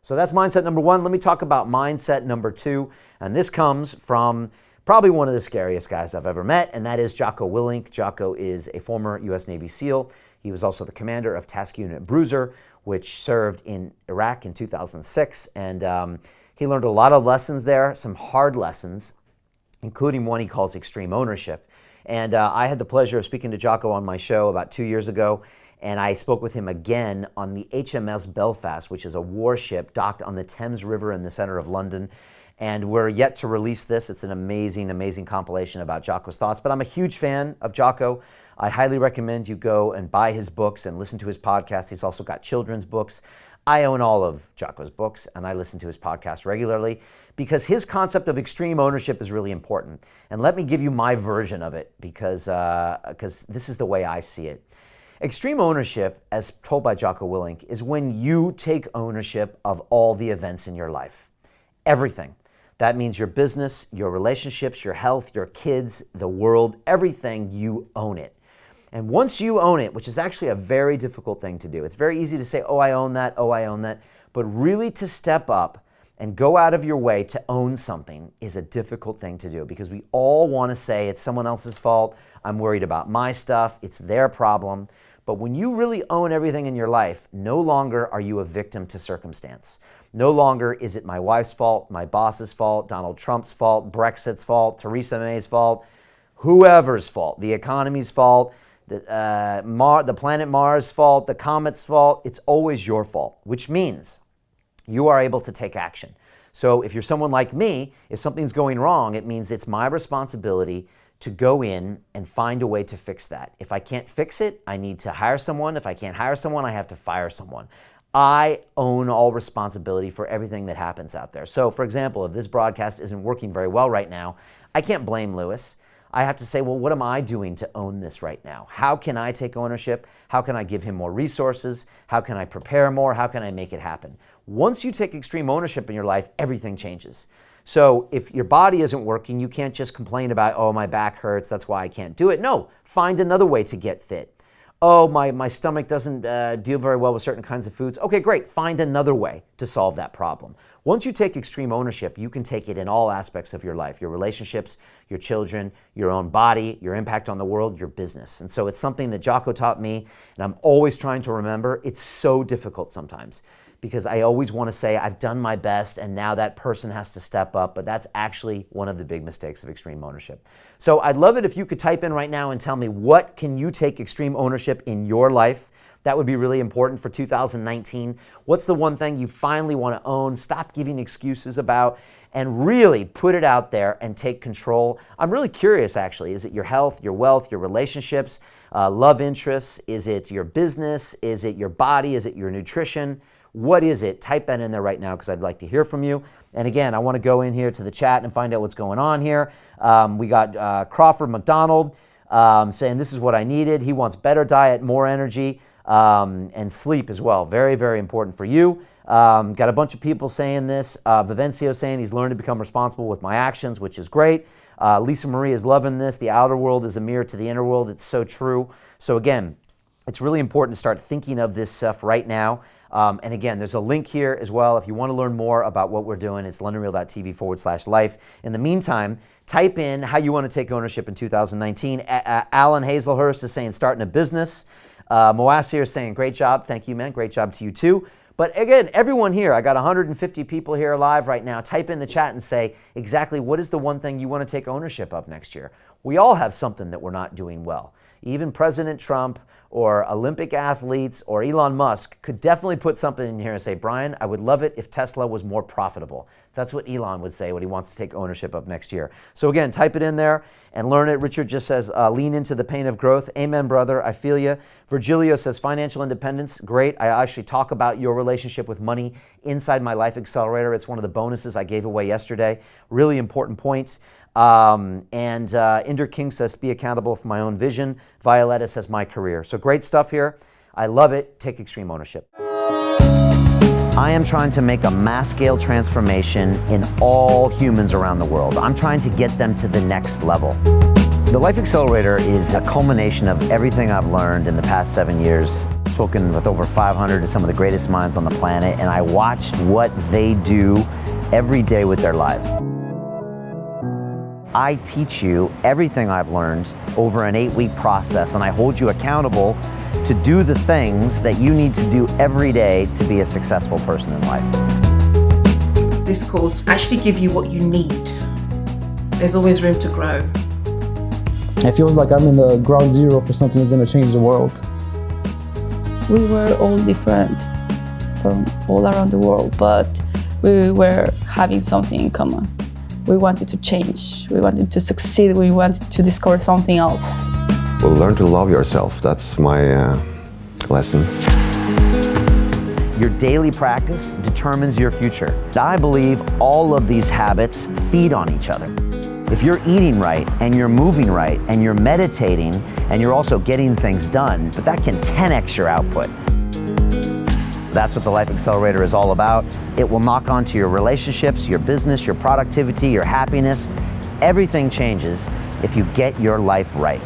So that's mindset number one. Let me talk about mindset number two. And this comes from probably one of the scariest guys I've ever met, and that is Jocko Willink. Jocko is a former U.S. Navy SEAL. He was also the commander of Task Unit Bruiser, which served in Iraq in 2006. And he learned a lot of lessons there, some hard lessons, including one he calls extreme ownership. And I had the pleasure of speaking to Jocko on my show about 2 years ago, and I spoke with him again on the HMS Belfast, which is a warship docked on the Thames River in the center of London. And we're yet to release this. It's an amazing, amazing compilation about Jocko's thoughts. But I'm a huge fan of Jocko. I highly recommend you go and buy his books and listen to his podcast. He's also got children's books. I own all of Jocko's books, and I listen to his podcast regularly because his concept of extreme ownership is really important. And let me give you my version of it because this is the way I see it. Extreme ownership, as told by Jocko Willink, is when you take ownership of all the events in your life. Everything. That means your business, your relationships, your health, your kids, the world, everything, you own it. And once you own it, which is actually a very difficult thing to do, it's very easy to say, oh, I own that, oh, I own that. But really to step up and go out of your way to own something is a difficult thing to do because we all want to say it's someone else's fault, I'm worried about my stuff, it's their problem. But when you really own everything in your life, no longer are you a victim to circumstance. No longer is it my wife's fault, my boss's fault, Donald Trump's fault, Brexit's fault, Theresa May's fault, whoever's fault, the economy's fault, the planet Mars' fault, the comet's fault. It's always your fault, which means you are able to take action. So if you're someone like me, if something's going wrong, it means it's my responsibility to go in and find a way to fix that. If I can't fix it, I need to hire someone. If I can't hire someone, I have to fire someone. I own all responsibility for everything that happens out there. So for example, if this broadcast isn't working very well right now, I can't blame Lewis. I have to say, well, what am I doing to own this right now? How can I take ownership? How can I give him more resources? How can I prepare more? How can I make it happen? Once you take extreme ownership in your life, everything changes. So if your body isn't working, you can't just complain about, oh, my back hurts, that's why I can't do it. No, find another way to get fit. Oh, my stomach doesn't deal very well with certain kinds of foods. Okay, great. Find another way to solve that problem. Once you take extreme ownership, you can take it in all aspects of your life, your relationships, your children, your own body, your impact on the world, your business. And so it's something that Jocko taught me, and I'm always trying to remember. It's so difficult sometimes because I always want to say I've done my best and now that person has to step up, but that's actually one of the big mistakes of extreme ownership. So I'd love it if you could type in right now and tell me what can you take extreme ownership in your life. That would be really important for 2019. What's the one thing you finally want to own, stop giving excuses about, and really put it out there and take control? I'm really curious actually. Is it your health, your wealth, your relationships, love interests? Is it your business? Is it your body? Is it your nutrition? What is it? Type that in there right now because I'd like to hear from you. And again, I want to go in here to the chat and find out what's going on here. We got Crawford McDonald saying this is what I needed. He wants better diet, more energy, and sleep as well. Very, very important for you. Got a bunch of people saying this. Vivencio saying he's learned to become responsible with my actions, which is great. Lisa Marie is loving this. The outer world is a mirror to the inner world. It's so true. So again, it's really important to start thinking of this stuff right now. And again, there's a link here as well. If you want to learn more about what we're doing, it's londonreal.tv/life. In the meantime, type in how you want to take ownership in 2019. Alan Hazelhurst is saying starting a business. Moasir is saying great job. Thank you, man. Great job to you too. But again, everyone here, I got 150 people here live right now. Type in the chat and say exactly what is the one thing you want to take ownership of next year. We all have something that we're not doing well. Even President Trump or Olympic athletes or Elon Musk could definitely put something in here and say, Brian, I would love it if Tesla was more profitable. That's what Elon would say when he wants to take ownership of next year. So again, type it in there and learn it. Richard just says, lean into the pain of growth. Amen, brother. I feel you. Virgilio says, financial independence. Great. I actually talk about your relationship with money inside my Life Accelerator. It's one of the bonuses I gave away yesterday. Really important points. Inder King says, be accountable for my own vision. Violetta says, my career. So great stuff here. I love it. Take extreme ownership. I am trying to make a mass scale transformation in all humans around the world. I'm trying to get them to the next level. The Life Accelerator is a culmination of everything I've learned in the past 7 years. spoken with over 500 of some of the greatest minds on the planet, and I watched what they do every day with their lives. I teach you everything I've learned over an 8-week process, and I hold you accountable to do the things that you need to do every day to be a successful person in life. This course actually gives you what you need. There's always room to grow. It feels like I'm in the ground zero for something that's going to change the world. We were all different from all around the world, but we were having something in common. We wanted to change, we wanted to succeed, we wanted to discover something else. Well, learn to love yourself. That's my lesson. Your daily practice determines your future. I believe all of these habits feed on each other. If you're eating right, and you're moving right, and you're meditating, and you're also getting things done, but that can 10x your output. That's what the Life Accelerator is all about. It will knock onto your relationships, your business, your productivity, your happiness. Everything changes if you get your life right.